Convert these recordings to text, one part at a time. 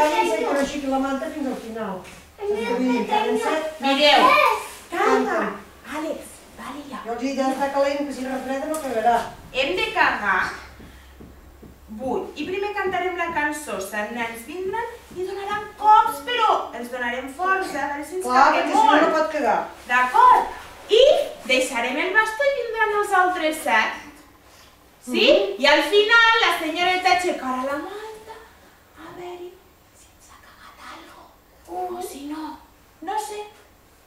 callin-se i coneixi la manta fins al final. Mireu. Calma. Àlex, vale ja. Jo els he dit d'estar calent, que si refreda no cagarà. Hem de cagar 8. I primer cantarem la cançó, els nens vindran i donaran cops, però els donarem força, a veure si ens Clar, caguem perquè si no molt. no pot cagar. D'acord? I deixarem el bastó i vindran els altres 7. Sí? I al final la senyoreta aixecarà la manta a veure si ens ha cagat algo. O si no, no sé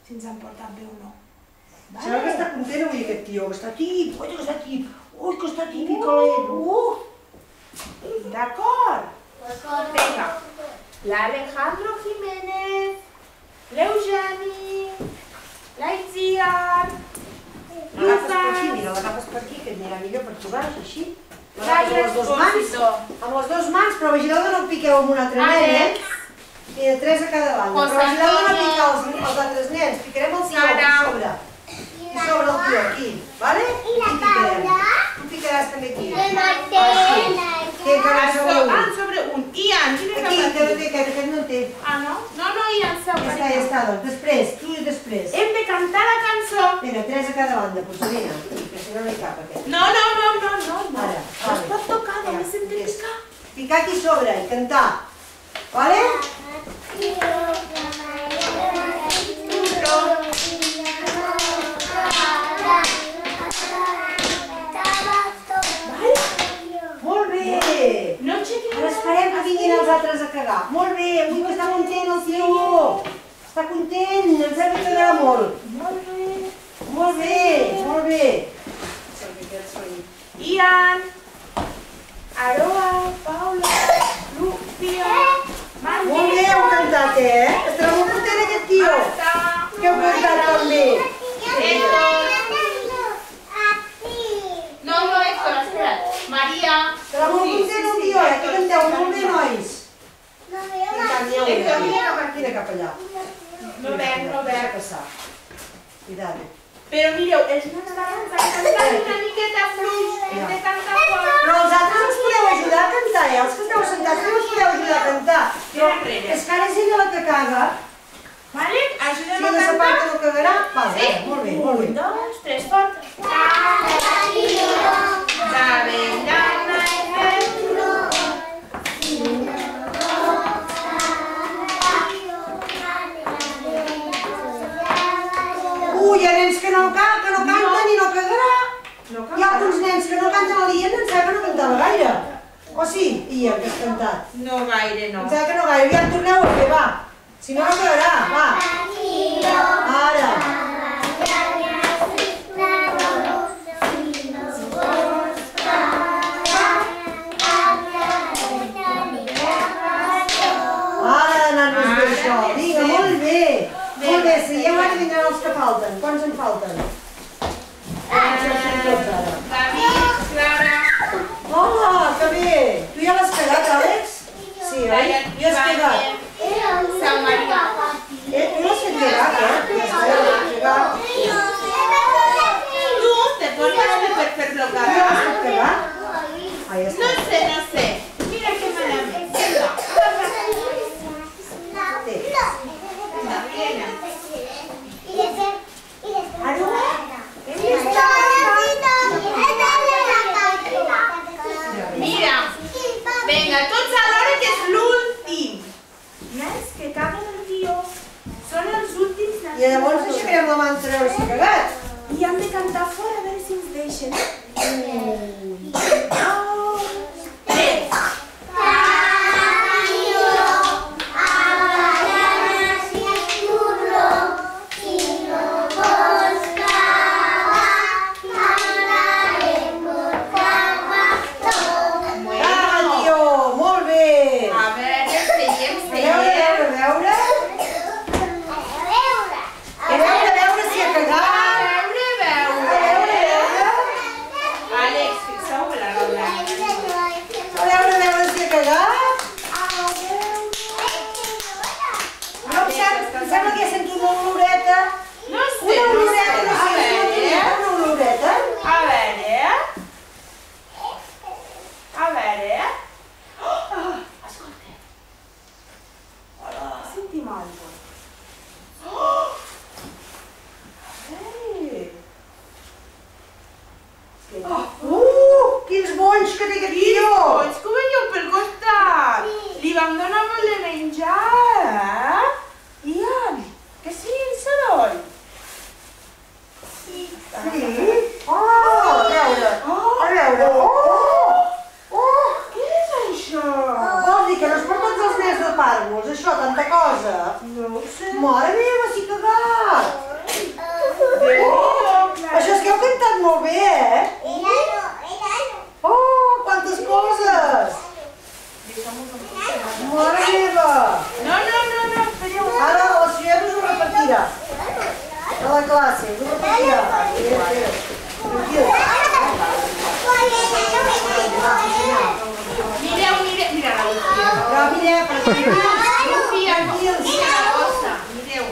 si ens han portat bé o no. Serà que està content avui aquest tio, que està tip, oi que està tip, ui que està tip i calent, D'acord? Vinga, l'Alejandro Jiménez, l'Eugeni, l'Aitziar, L'agafes per aquí, mira, l'agafes per aquí, que et anirà millor per tu baix, així. Laia Espósito, Amb les dues mans, però vigileu que no el piqueu amb un altre nen, I de 3 a cada banda. Però vigileu que no piqueu els altres nens, picarem el tio a sobre. I sobre el tio, aquí, vale? I picarem. Tu picaràs també aquí. Així. Que encara sobre un. sobre un. Ian, quin és el Aquí, que no partit? té aquest no té. Ah, no? No, Ian, Ja sobre. està, doncs. Després, tu i després. Hem de cantar la cançó. Vinga, 3 a cada banda, Porcelina, que si no no hi cap aquest. No. Ara, No es pot tocar, només hem de picar. Picar aquí sobre i cantar. Vale? Molt bé! No aixequem. Ara esperem que vinguin els altres a cagar. Molt bé, avui que està content el tio. Està content, ens hem de cagar molt. Molt bé. Ian, Aroa, Paula, Lucía, Molt bé, heu cantat, Estarà molt content aquest tio. Que heu cantat tan bé. No, Héctor, espera't. Maria, Estarà molt content el tio, que canteu molt bé, nois. Vine cap allà. no veig. Deixa passar. Cuidado. Però mireu, els nens d'abans han cantat una miqueta fluix, hem de cantar fort. Però els altres ens podeu ajudar a cantar, Els que esteu sentats no us podeu ajudar a cantar. Però és que ara és ella la que caga. Vale? Si Ajudem a ella de sa part cantar. no cagarà, vale, molt bé. 1, 2, 3, fort. Hi ha nens que no canten i no cagarà. Hi ha alguns nens que no canten a l'Ian, em sembla que no cantava gaire. O sí, Ian, que has cantat? No gaire, no. Em sembla que no gaire. Ja em torneu a fer, va. Si no, no cagarà, va. Ara. Ara ha anat més bé això. Vinga, molt bé. Molt bé, sigueu ara vindran els que falten. Quants en falten? David, Clara. Hola, que bé! Tu ja l'has cagat, Àlex? Sí, oi? Ja has cagat. Sant Maria. Tu l'has fet cagat, Ja està, ja l'has cagat. Tu te pones per fer-lo Tu ja l'has cagar. fet cagat? Ah, ja No està. sé. Mira que malament. Vinga. Mira. Vinga, tots alhora que és l'últim. Nens que caguen el tio. Són els últims nens. I llavors aixecarem la manta a veure si ha cagat. I hem de cantar fora a veure si ens deixen. 1, 2, 3. Ah, tio, molt bé! A veure, seguim. A veure. A veure si ha cagat. A veure. A veure. Àlex, fixeu-vos la roda. molt bé, eh? Oh, quantes coses! Mare meva! No, espereu. Ara la senyora us ho repetirà. A la classe, us ho repetirà. Tranquil. Mireu, mira la Lucía. Ja, mireu, tranquils. Lucía, mira la bossa. Mireu.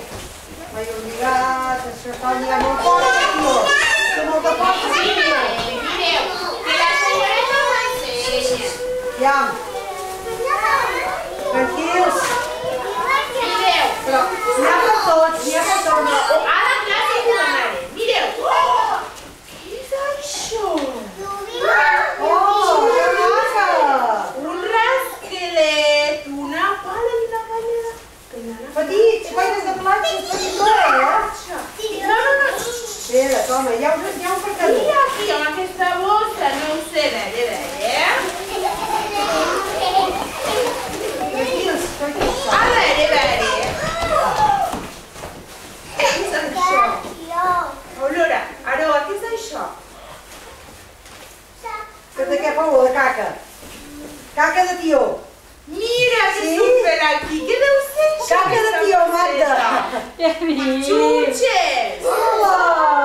M'he obligat, això està lligant molt fort, tio. Té molta força, tio. Mireu, que la senyoreta m'ensenya. Ja. Tranquils. Mireu. Però n'hi ha per tots, n'hi ha per tots. Ara classe i demanaré. Mireu. Què és això? Oh, que maca! Un rasquelet, una pala i una galleda. Petits, guaires de platges, petits, eh? No. Espera, toma, ja ho portaré. Mira aquí, amb aquesta bossa, no ho sé, veure. Tranquils. A veure. Què és això? Aurora, Aroa, què és això? Que de què fa olor de caca? Caca de tió. Mira, que Sí? super aquí, què deu ser això? Caca de tió, Magda. Xutxes! Hola!